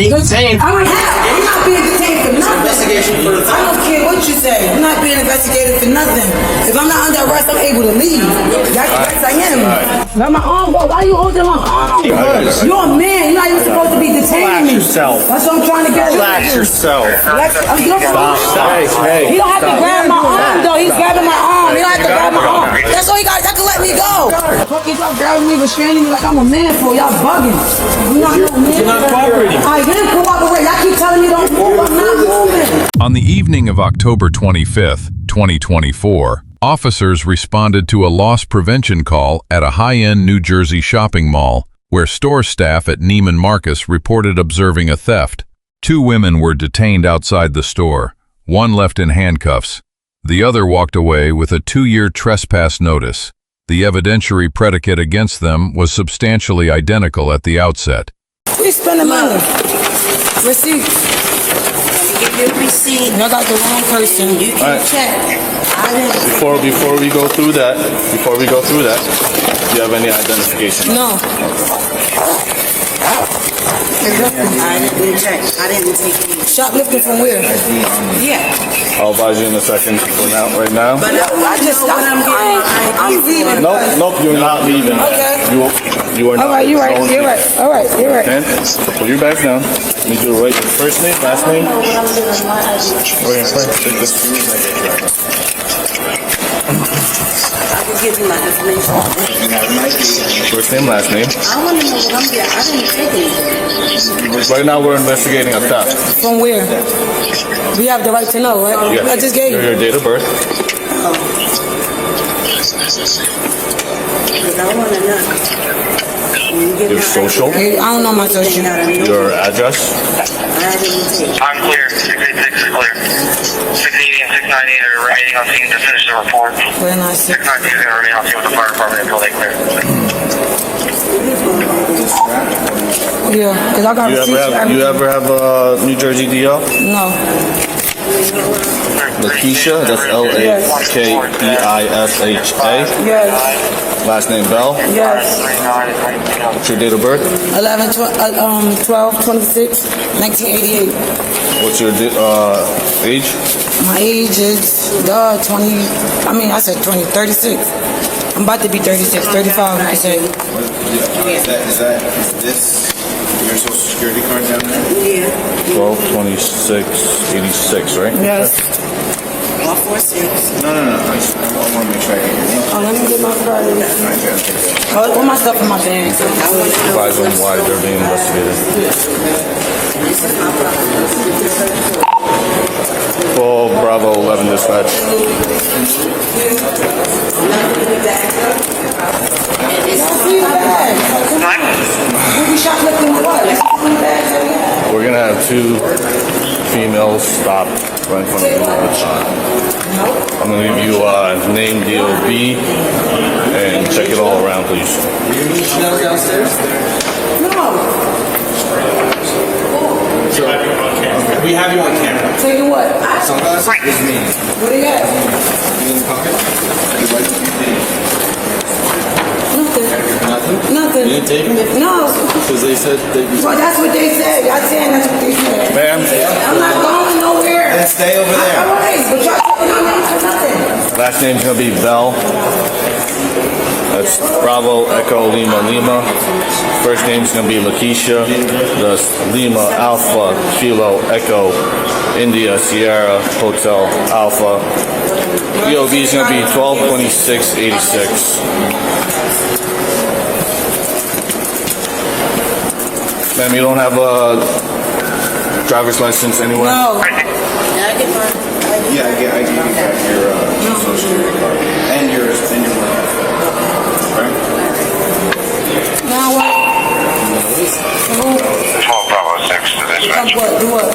being detained. I'm not being detained for nothing. Investigation for the I don't care what you say. I'm not being investigated for nothing. If I'm not under arrest, I'm able to leave. That's I am. Let my arm go. Why are you holding my arm? Because You're a man. You're not even supposed to be detaining me. yourself. That's what I'm trying to get. Relax yourself. He don't have to grab my arm though. He's grabbing my arm. He don't have to grab my arm. That's all he got. That can let me go. Fucking y'all grabbing me, restraining me like I'm a man for y'all bugging. I'm not no man. You're not cooperating. I am cooperating. Y'all keep telling me don't move. I'm not moving. On the evening of October 25th, 2024, officers responded to a loss prevention call at a high-end New Jersey shopping mall where store staff at Neiman Marcus reported observing a theft. 2 women were detained outside the store, one left in handcuffs. The other walked away with a 2-year trespass notice. The evidentiary predicate against them was substantially identical at the outset. We spending money. Receipt. Give your receipt. Y'all got the wrong person. You can check. I didn't. Before we go through that, do you have any identification? No. I didn't check. I didn't take any. Shoplifting from where? Yeah. I'll advise you in a second. Right now. But I just what I'm getting. I'm leaving. Nope, you're not leaving. Okay. You are not. All right, you're right. You're right. All right, you're right. Okay? Put your back down. Let me do it right. First name, last name. I can give you my information. First name, last name. I want to know what I'm getting. I didn't take anything. Right now we're investigating a theft. From where? We have the right to know, right? Yes. I just gave Your you. date of birth. Because I want to know. When you get Your my social. I don't know my social. Your address. I didn't take. I'm clear. 686 is clear. 680 and 698 are remaining on scene to finish the report. When I said 692 is going to remain on scene with the fire department until they clear. yeah, because I got receipts. You ever have a New Jersey DL? No. Lakeisha, that's Lakeisha. Yes. Last name Bell. Yes. What's your date of birth? 12, 26, 1988. What's your age? My age is 20. I said 20, 36. I'm about to be 36, 35. I say. Is this your social security card down there? Yeah. 12/26/86, right? Yes. 146. No. I want to make sure I get your name. Oh, let me get my card. Put my stuff in my bag. Advise them why they're being investigated. This is my problem. Call Bravo 11 dispatch. We shoplifting what? We're gonna have 2 females stop right in front of you. I'm gonna give you name DOB and check it all around, please. downstairs? No. We have you on camera. Taking what? Sunglasses? This is me. What do you got? In the pocket? You like Nothing. Nothing. You didn't take it? No. Because they said that you... Well, that's what they said. Y'all saying that's what they said. Ma'am? I'm not going nowhere. Then stay over there. All right, but y'all taking my name for nothing. Last name's gonna be Bell. That's Bravo Echo Lima Lima. First name's gonna be Lakeisha. That's Lima Alpha Kilo Echo India Sierra Hotel Alpha. DOB is gonna be 12/26/86. Ma'am, you don't have a driver's license anywhere? No. Yeah, I get mine. Yeah, I get your social security card. And your money. Right? Now what? 12 Bravo 6 to dispatch. What? Do what?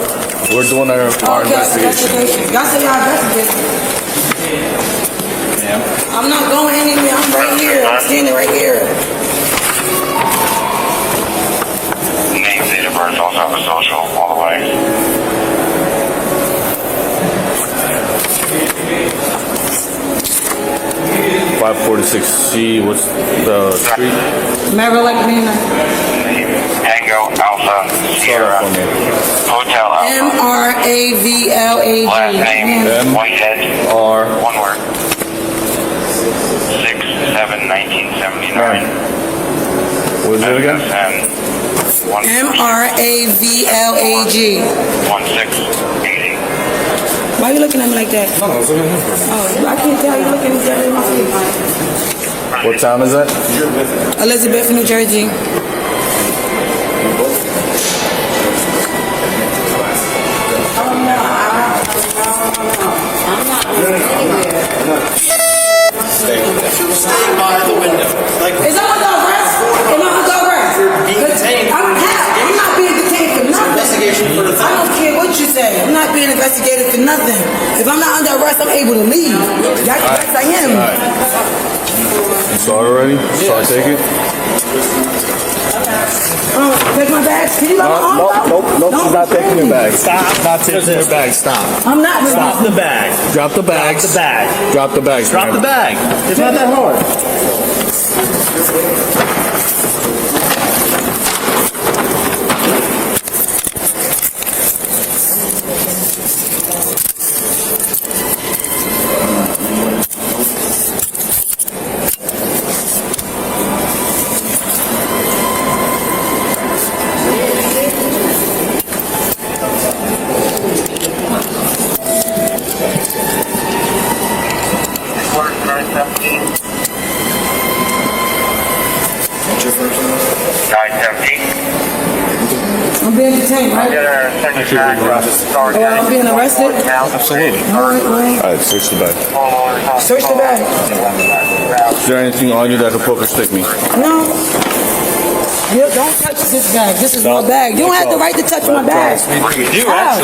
We're doing our investigation. Y'all say y'all investigation. Ma'am? I'm not going anywhere. I'm right here. I'm standing right here. Name, date of birth, also have a social all the way. .546C, what's the street? Never like me. Tango Alpha Alpha Sierra Hotel Alpha. MRAVLAG. Last name M- Whitehead. R. One word. 6/7/1979. What is it again? And MRAVLAG. 1680. Why are you looking at me like that? Oh, I can't tell you looking at me in my face. What town is that? Elizabeth, New Jersey. Stay by the window. Like, Is that under arrest? Am I under arrest? being detained. I'm not being detained for nothing. Investigation for the I don't care what you say. I'm not being investigated for nothing. If I'm not under arrest, I'm able to leave. Yes, I am. You saw it already? Saw it take it? Take my bags. Can you let my arm go? Nope, she's not taking your bag. Stop. Not taking your bag. Stop. I'm not. Stop the bag. Drop the bags. Drop the bag. Drop the bags. Drop the bag. It's not that hard. I'm being detained, right? I'm being arrested. Absolutely. All right. Alright, search the bag. Search the bag. Is there anything on you that could poke or stick me? No. You don't touch this bag. This is my bag. You don't have the right to touch my bag. You How?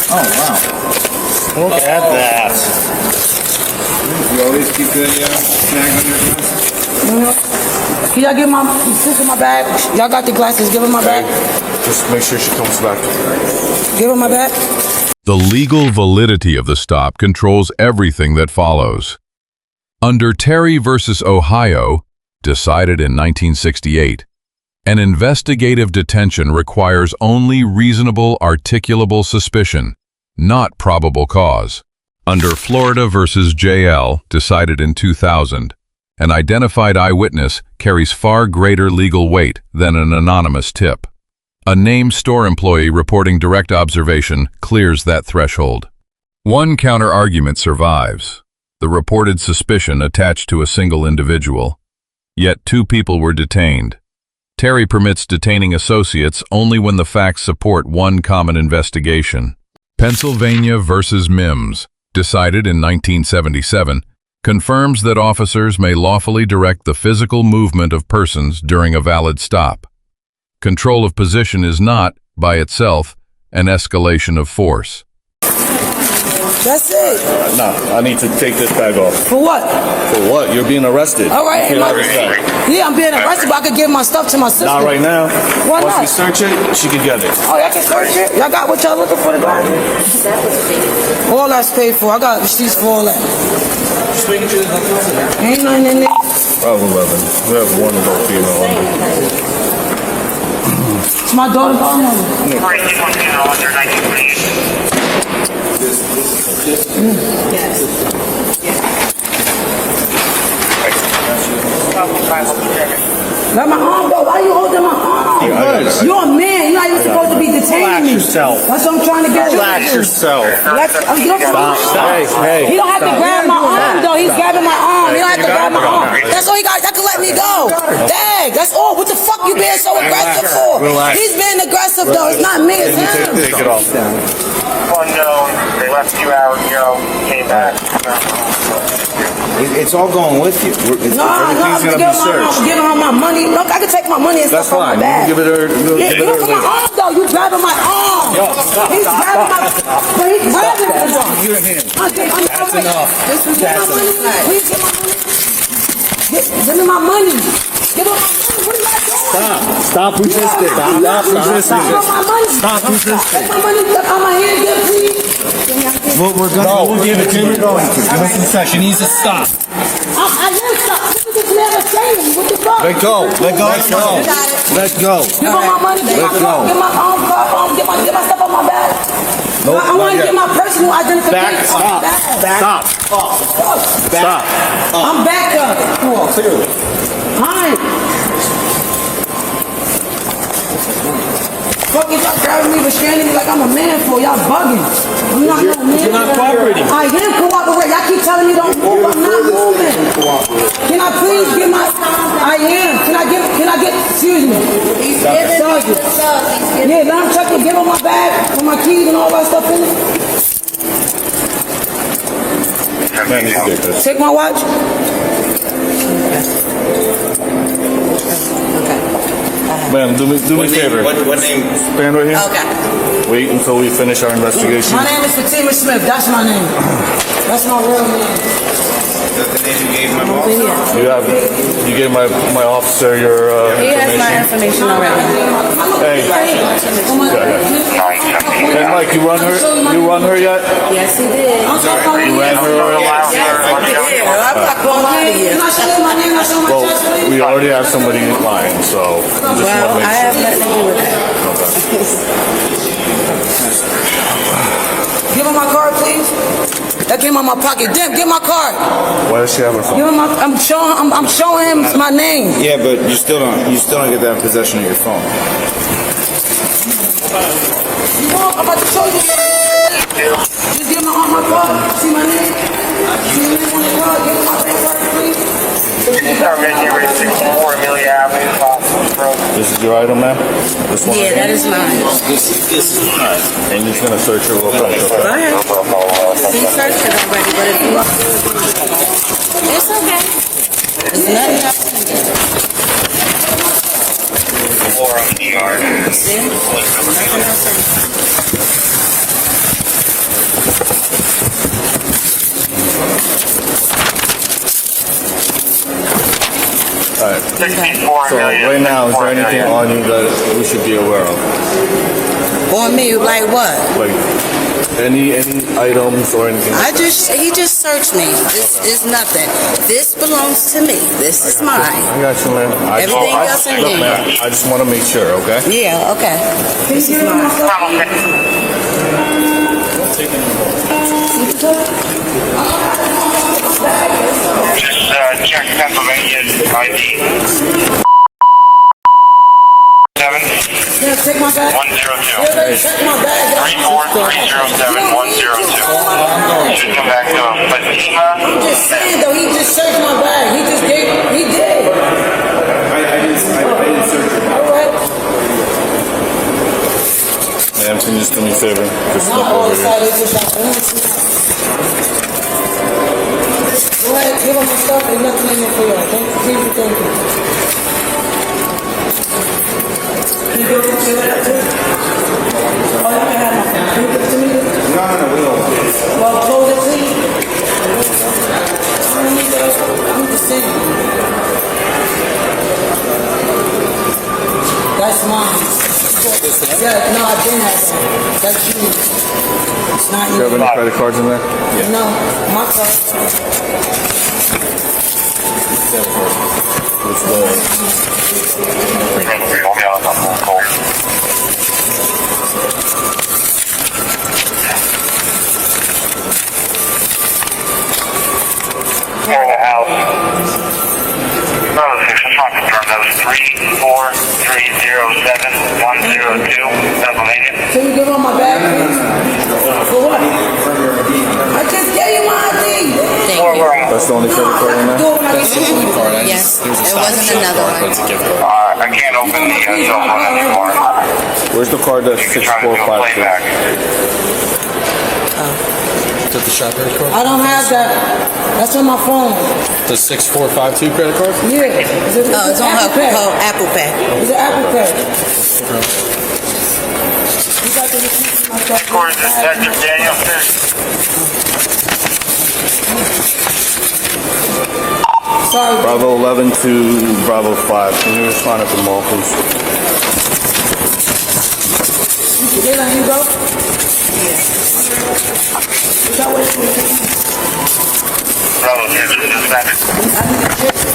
Oh, wow. Look at that. You always keep the snag on your glass? Can y'all give my sister my bag? Y'all got the glasses. Give her my bag. Just make sure she comes back. Give her my bag. The legal validity of the stop controls everything that follows. Under Terry versus Ohio, decided in 1968, an investigative detention requires only reasonable articulable suspicion, not probable cause. Under Florida versus JL, decided in 2000, an identified eyewitness carries far greater legal weight than an anonymous tip. A named store employee reporting direct observation clears that threshold. One counter-argument survives: the reported suspicion attached to a single individual. Yet 2 people were detained. Terry permits detaining associates only when the facts support one common investigation. Pennsylvania versus Mims, decided in 1977, confirms that officers may lawfully direct the physical movement of persons during a valid stop. Control of position is not, by itself, an escalation of force. That's it. No, I need to take this bag off. For what? For what? You're being arrested. All right. You can't have this bag. Yeah, I'm being arrested, but I could give my stuff to my sister. Not right now. Why Once not? we search it, she can get it. Oh, y'all can search it? Y'all got what y'all looking for to buy? All that's paid for. I got receipts for all that. Ain't nothing in there. I have 11. We have one adult female. It's my daughter's phone number. Let my arm go. Why are you holding my arm? You're a man. You're not even supposed to be detaining me. Relax yourself. That's what I'm trying to get you. Relax yourself. Hey. He don't have to grab my arm though. He's grabbing my arm. He don't have to grab my arm. That's all he got. That could let me go. Dang, that's all. What the fuck you being so aggressive for? Relax. He's being aggressive though. It's not me. It's him. Take it off. Unknown. They left a few hours ago. Came back. It's all going with you. No, I'm Everything's gonna be searched. giving her my money. Look, I can take my money and That's stuff on my fine. bag. Give it her. Yeah, Give it look her at my later. arm though. You grabbing my arm. He's grabbing my. But he's grabbing it. You're him. That's enough. Give my money. Please give my money. Give me my money. Give me my money. What are you doing? Stop resisting. Stop resisting. Give me my money. Stop resisting. Take my money out my hand, get please. We'll give it to you. Give us a sec. She needs to stop. I didn't stop. Let go. Let go. Let go. Let go. Give her my money. Get Let my go. car. Get my own car. Get my stuff on my bag. Nope, I want to not get yet. my personal identification. Back. Stop. Back. Stop. Stop. I'm back up. Clearly. Hi. Fuck is y'all grabbing me, restraining me like I'm a man for y'all bugging. I'm not no man. You're not cooperating. I am cooperating. Y'all keep telling me don't move. I'm not moving. Can I please get my? I am. Can I get? Excuse me. Sergeant. Yeah, let him check it. Give him my bag with my keys and all that stuff in it. Man, this is ridiculous. Take my watch. Man, do me a favor. What name? Stand right here. Okay. Wait until we finish our investigation. My name is Fatima Smith. That's my name. That's my real name. That's the name you gave my boss? You gave my officer your He has my information. information already. Hey. Hey, Mike, you run her yet? Yes, he did. You ran her already? I'm not going to lie to you. Can I show you my name? Can I show my chest, Well, please? we already have somebody in line, so we just want to Well, make I sure. have nothing to do with that. Give him my card, please. That came out my pocket. Damn, get my card. Why does she have her phone? Give him my. I'm showing him my name. Yeah, but you still don't get that in possession of your phone. You want? I'm about to show you. Just give my card. See my name? See my name on the card. Give him my card, please. January 64 Amelia Avenue, South Road. This is your item, ma'am? This one? Yeah, that is mine. This is mine. And he's going to search her real quick. Go ahead. He searched it already, but if you want to, it's okay. There's nothing else to do. Floor on the yard. See? Nothing else to do. Alright. 64 So right now, is there anything on you that we should be aware of? On me, like what? Like any items or anything? He just searched me. This is nothing. This belongs to me. This is mine. I got you, man. Everything else in look, there. man, I just want to make sure, okay? Yeah, okay. This is mine. Just check Pennsylvania's ID. 7 Yeah, take my bag. 102. Yeah, check my bag. 34307 102. Should come back to Fatima. I'm just saying though, he just searched my bag. He did. I didn't search your All right. Ma'am, can you just do me a favor? Just Not look all over the here. side, it's just like, go ahead, give him my stuff. There's nothing in there for y'all. Thank you. Can you give it to me? Oh, you can have my phone. Can you give it to me? No, we don't. Well, close it, please. I don't need that. I'm just saying. That's mine. Yeah, no, I didn't have that. That's you. It's not Do you have you. any credit cards in there? No, my card. What's the... Here in the house. No, it's not confirmed. That was 34307 102, Pennsylvania. Can you give him my bag, please? For what? I just gave you my ID. Thank you. That's the only credit card in there? Yes, it wasn't another one. I can't open the cell phone anymore. Where's the card that's You're trying to do a 6452? playback. Is that the Shoplifter card? I don't have that. That's on my phone. The 6452 credit card? Yeah. Oh, it's on her Apple Pay. It's an Apple Pay. You got the receipt in my truck. Court Detective Daniel Fish. Sorry. Bravo 11 to Bravo 5. Can you respond at the mall, please? They let you go? Is that what it is? Bravo, here's the dispatcher. I need a picture.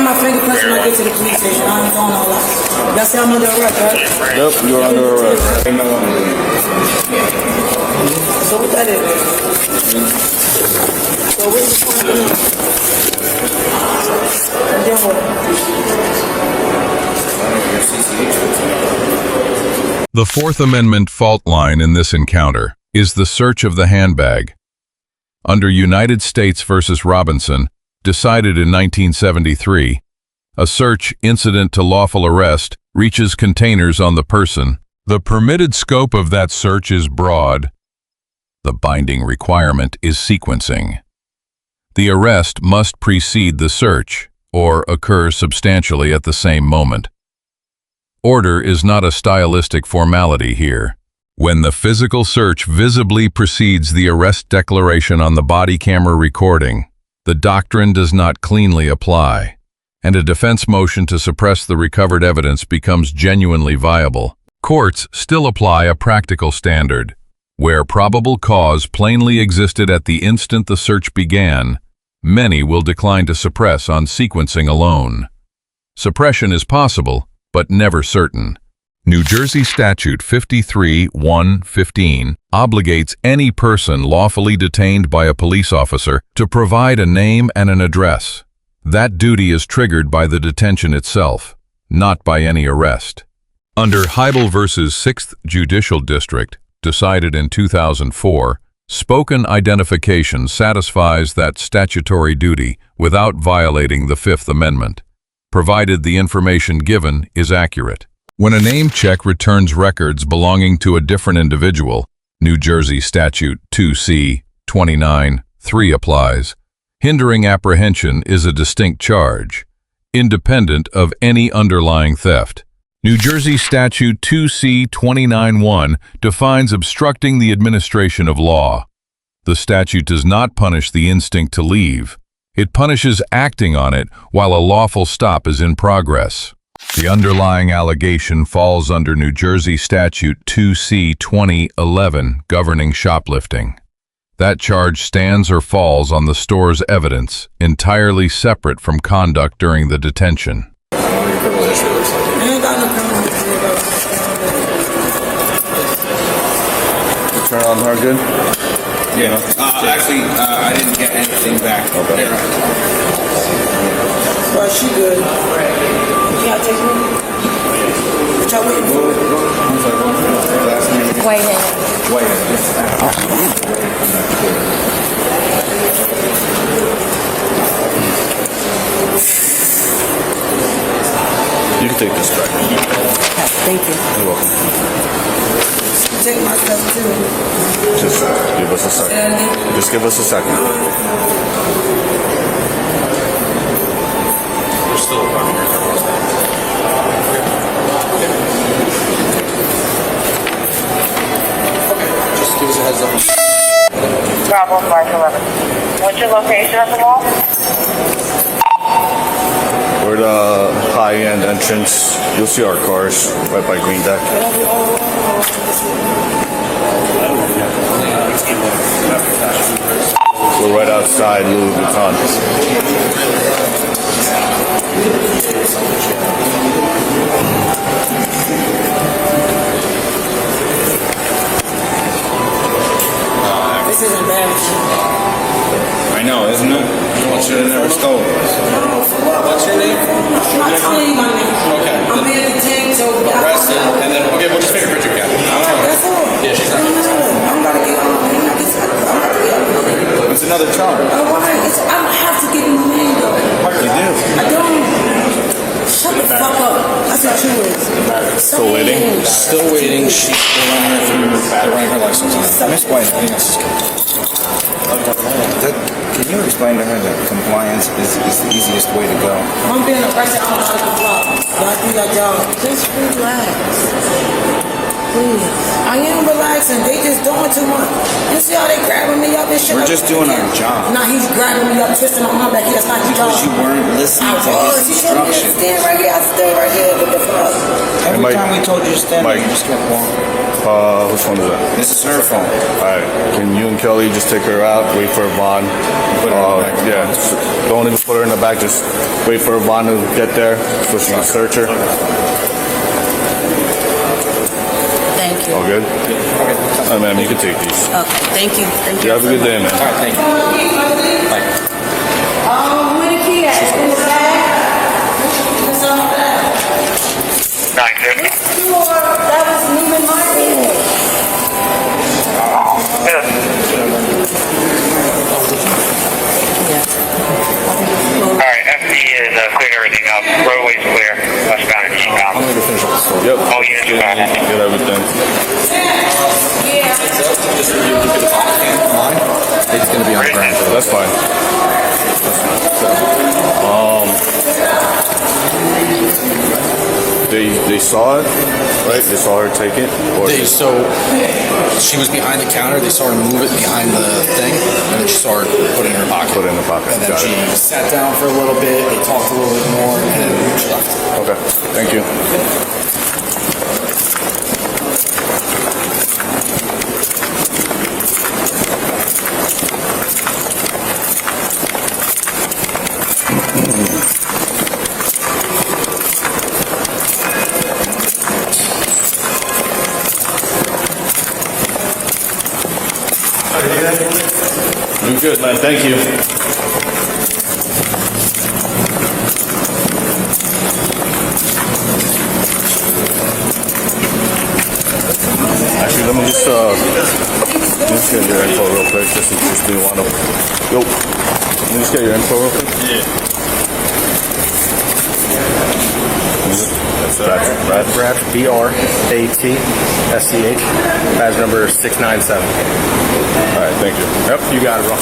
ran my fingerprints when I get to the police station. I ain't doing all that. Y'all say I'm under arrest, right? Yep, you're under arrest. So what that is? So what's the point of it? And then what? The Fourth Amendment fault line in this encounter is the search of the handbag. Under United States v. Robinson, decided in 1973, a search incident to lawful arrest reaches containers on the person. The permitted scope of that search is broad. The binding requirement is sequencing. The arrest must precede the search or occur substantially at the same moment. Order is not a stylistic formality here. When the physical search visibly precedes the arrest declaration on the body camera recording, the doctrine does not cleanly apply, and a defense motion to suppress the recovered evidence becomes genuinely viable. Courts still apply a practical standard. Where probable cause plainly existed at the instant the search began, many will decline to suppress on sequencing alone. Suppression is possible, but never certain. New Jersey Statute 53-115 obligates any person lawfully detained by a police officer to provide a name and an address. That duty is triggered by the detention itself, not by any arrest. Under Heibel v. 6th Judicial District, decided in 2004, spoken identification satisfies that statutory duty without violating the Fifth Amendment, provided the information given is accurate. When a name check returns records belonging to a different individual, New Jersey Statute 2C-29-3 applies. Hindering apprehension is a distinct charge, independent of any underlying theft. New Jersey Statute 2C-29-1 defines obstructing the administration of law. The statute does not punish the instinct to leave. It punishes acting on it while a lawful stop is in progress. The underlying allegation falls under New Jersey Statute 2C-2011 governing shoplifting. That charge stands or falls on the store's evidence, entirely separate from conduct during the detention. Turn on her good? Yeah. Actually, I didn't get anything back. Okay. Well, she good. Can I take her? What y'all waiting for? Last name? Whitehead. You can take this back. Thank you. You're welcome. Take my stuff too. Just give us a second. Just give us a second. We're still running your cars. Just give us a heads up. Bravo, Mark 11. What's your location at the mall? We're the high-end entrance. You'll see our cars right by Green Deck. We're right outside Louis Vuitton. This is embarrassing. I know, isn't it? You should have never stole. What's your name? I'm not telling you my name. Okay. I'm being detained, so Arrested, and then we'll just fingerprint your cap. that's all. Yeah, she's not. I'm about to get on. I'm about to get on. It's another charge. Oh, why? I don't have to give you my name, though. You do. I don't. Shut the fuck up. That's what you is. Still waiting? Still waiting. She's still running her license on. Miss White, I think that's just Can you explain to her that compliance is the easiest way to go? I'm being arrested. I'm out of the block. Y'all do that job. Just relax. Please. I am relaxing. They just doing too much. You see how they grabbing me up and shit? We're just doing our job. Nah, he's grabbing me up, twisting on my back. That's not your job. Because you weren't listening to was. his You told me to instructions. stand right here. I stood right here. What the fuck? Every Mike, time we told you to stand, Mike. you just kept walking. Which one is that? This is her phone. Alright, can you and Kelly just take her out, wait for a bond? Put her in the back. Yeah, don't even put her in the back, just wait for a bond to get there so she can search her. Thank you. All good? Alright, ma'am, you can take these. Okay, thank you. Thank You you. have a good day, man. All right, thank you. Bye. Where the key at? In the bag? It's on the bag. 950. That was Neiman Marcus. Alright, FD is cleared everything up. Roadway's clear. Westbound and eastbound. I'm going to finish up the story. Yep. Oh, yeah, you got it. Get everything. Just you look at the Bodycam online. It's going to be on the ground. That's fine. They saw it, right? They saw her take it? Or So she was behind the counter. They saw her move it behind the thing, and then she saw her put it in her pocket. Put it in the pocket. And then Got she it. sat down for a little bit. They talked a little bit more, and then she left. Okay, thank you. You're good, man. Thank you. Actually, let me just get your info real quick, just in case you want to. Yo, let me just get your info real quick. Yeah. Brad, B-R-A-T-S-C-H, badge number 697. All right, thank you. Yep, you got it, bro.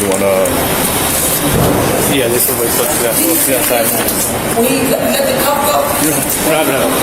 You want to? Yeah, this is what it's outside. When you let the cup go,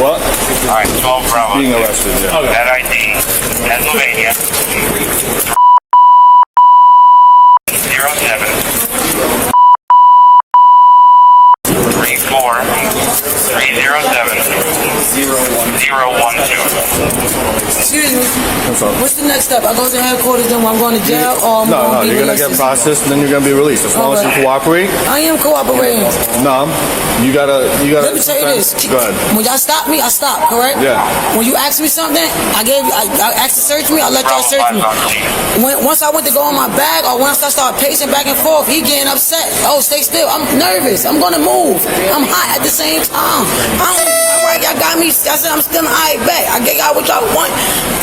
What? Alright, 12 Bravo. Being arrested, yeah. That ID, Pennsylvania. 07 34 307 012. excuse me. What's up? What's the next step? I go to headquarters, then I'm going to jail, or I'm No, going to be you're gonna get released? processed, and then you're gonna be released as long as you Okay. cooperate. I am cooperating. No, you gotta. Let me tell you this. Go ahead. When y'all stop me, I stop, correct? Yeah. When you ask me something, I asked to search me, I let y'all search me. Once I went to go in my bag, or once I started pacing back and forth, he getting upset. Oh, stay still. I'm nervous. I'm gonna move. I'm hot at the same time. Alright, y'all got me. I said I'm still alright back. I get y'all what y'all want.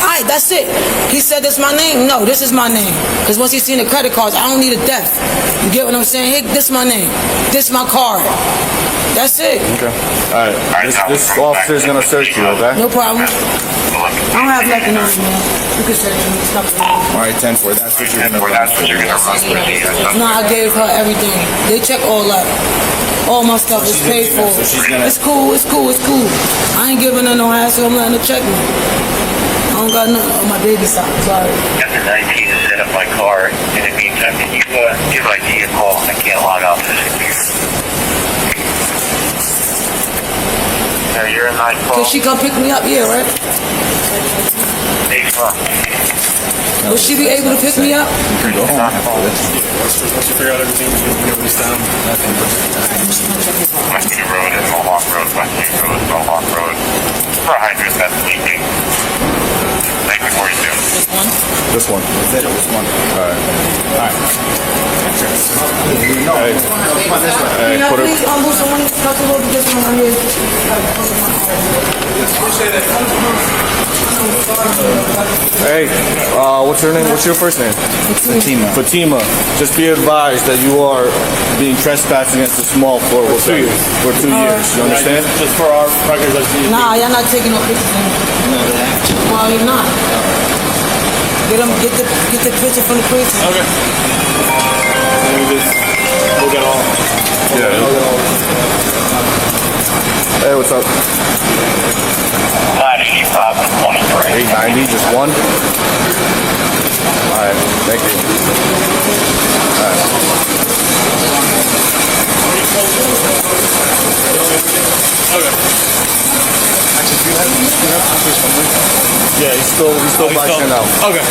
Alright, that's it. He said this my name. No, this is my name. Cause once he seen the credit cards, I don't need a death. You get what I'm saying? Hey, this my name. This my card. That's it. Okay. All right. This officer's gonna search you. Okay. No problem. I don't have nothing on me, man. You can search me. It's nothing wrong. All right, 10-4. That's what you're going to That's what you're gonna run with. No, I gave her everything. They check all that. All my stuff is paid for. So she's gonna- It's cool, it's cool, it's cool. I ain't giving her no hassle. I'm letting her check me. I don't got nothing on my baby side. Sorry. Got the 19 to set up my car. In the meantime, can you give ID a call? I can't log off this computer. No, you're in 912. Can she come pick me up here, right? 8-4. Will she be able to pick me up? You can go home after this. Once you figure out everything, nobody's down. Western Road and Mohawk Road, Western Road, Mohawk Road. For a hydrant that's leaking. Thank you for you too. This one. That's it. Just one. All right. No. Hey. Come on this way. Hey, Can I put her. please move someone to this one right here? Hey, what's your name? What's your first name? Fatima. Fatima. Just be advised that you are being trespassed against a small floor for 2 years. For 2 years. You understand? Just for our records, let's see. Nah, y'all not taking no pictures. Well, you're not. Get the picture from the precinct. Okay. We'll get all. Yeah. Hey, what's up? 985 and 23. 890, just one? Alright, thank you. Alright. Yeah, he's still boxing out. Okay.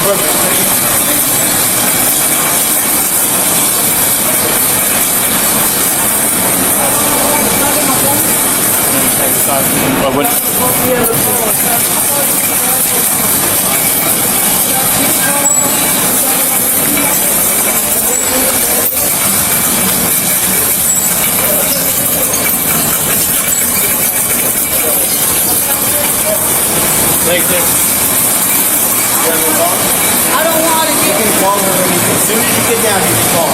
I don't want to get As soon as you get down, you can call.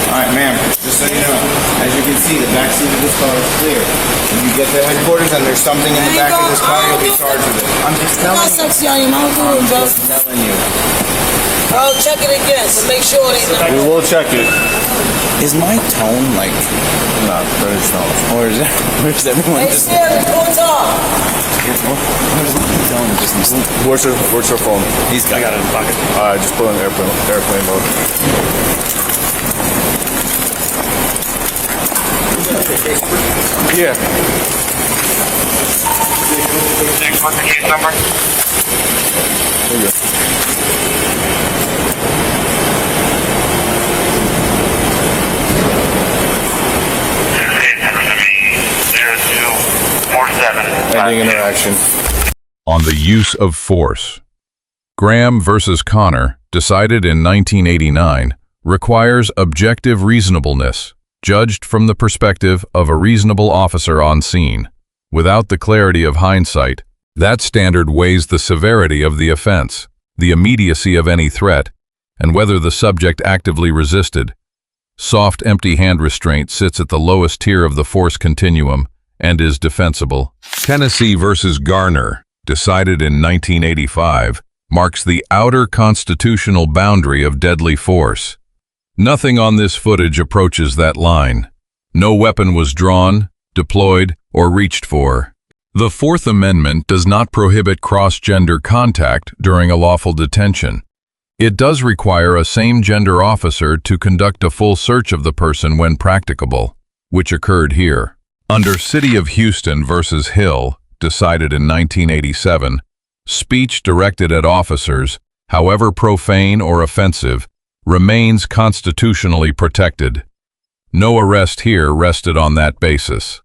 Alright, ma'am, just so you know, as you can see, the back seat of this car is clear. When you get to headquarters and there's something in the back of this car, you'll be charged with it. I'm just I'm not telling you. sexy on you, man. I'm I'm bro. just telling you. I'll check it again, so make sure they know. We will check it. Is my tone like, Nah, but it's not. or is everyone Hey, just, Siri, go talk. tone just, Where's your phone? he's got Got it in the pocket. Alright, just put it in airplane mode. Yeah. Next, what's the case number? There you go. Case number to be 0247. Ending interaction. On the use of force. Graham versus Connor, decided in 1989, requires objective reasonableness, judged from the perspective of a reasonable officer on scene. Without the clarity of hindsight, that standard weighs the severity of the offense, the immediacy of any threat, and whether the subject actively resisted. Soft, empty hand restraint sits at the lowest tier of the force continuum and is defensible. Tennessee versus Garner, decided in 1985, marks the outer constitutional boundary of deadly force. Nothing on this footage approaches that line. No weapon was drawn, deployed, or reached for. The Fourth Amendment does not prohibit cross-gender contact during a lawful detention. It does require a same-gender officer to conduct a full search of the person when practicable, which occurred here. Under City of Houston versus Hill, decided in 1987, speech directed at officers, however profane or offensive, remains constitutionally protected. No arrest here rested on that basis.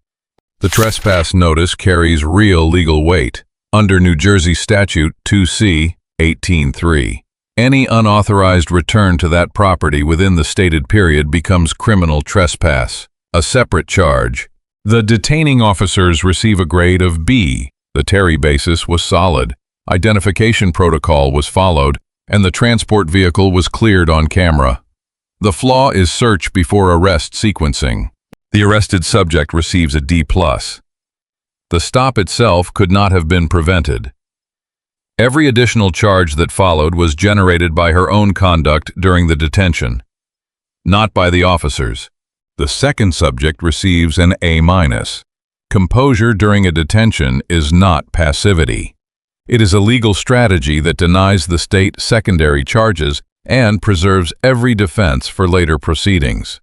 The trespass notice carries real legal weight. Under New Jersey Statute 2C 18(3). Any unauthorized return to that property within the stated period becomes criminal trespass, a separate charge. The detaining officers receive a grade of B. The Terry basis was solid. Identification protocol was followed, and the transport vehicle was cleared on camera. The flaw is search before arrest sequencing. The arrested subject receives a D+. The stop itself could not have been prevented. Every additional charge that followed was generated by her own conduct during the detention, not by the officers. The second subject receives an A-. Composure during a detention is not passivity. It is a legal strategy that denies the state secondary charges and preserves every defense for later proceedings.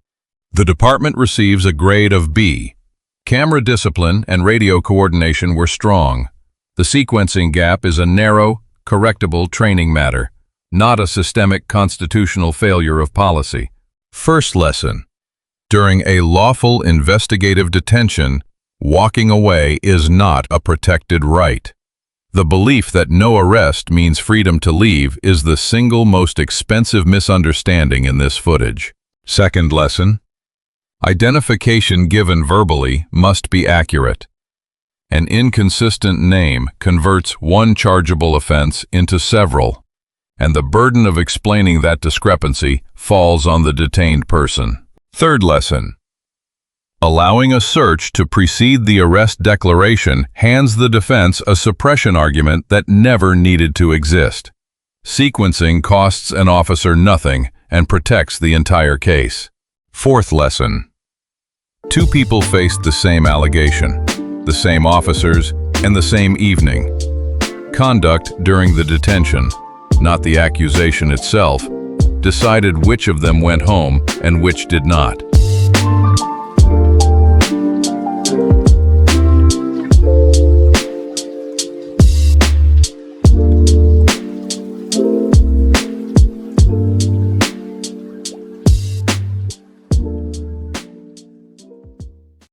The department receives a grade of B. Camera discipline and radio coordination were strong. The sequencing gap is a narrow, correctable training matter, not a systemic constitutional failure of policy. First lesson. During a lawful investigative detention, Walking away is not a protected right. The belief that no arrest means freedom to leave is the single most expensive misunderstanding in this footage. Second lesson: identification given verbally must be accurate. An inconsistent name converts one chargeable offense into several, and the burden of explaining that discrepancy falls on the detained person. Third lesson: allowing a search to precede the arrest declaration hands the defense a suppression argument that never needed to exist. Sequencing costs an officer nothing and protects the entire case. Fourth lesson: two people faced the same allegation, the same officers, and the same evening. Conduct during the detention, not the accusation itself, decided which of them went home and which did not.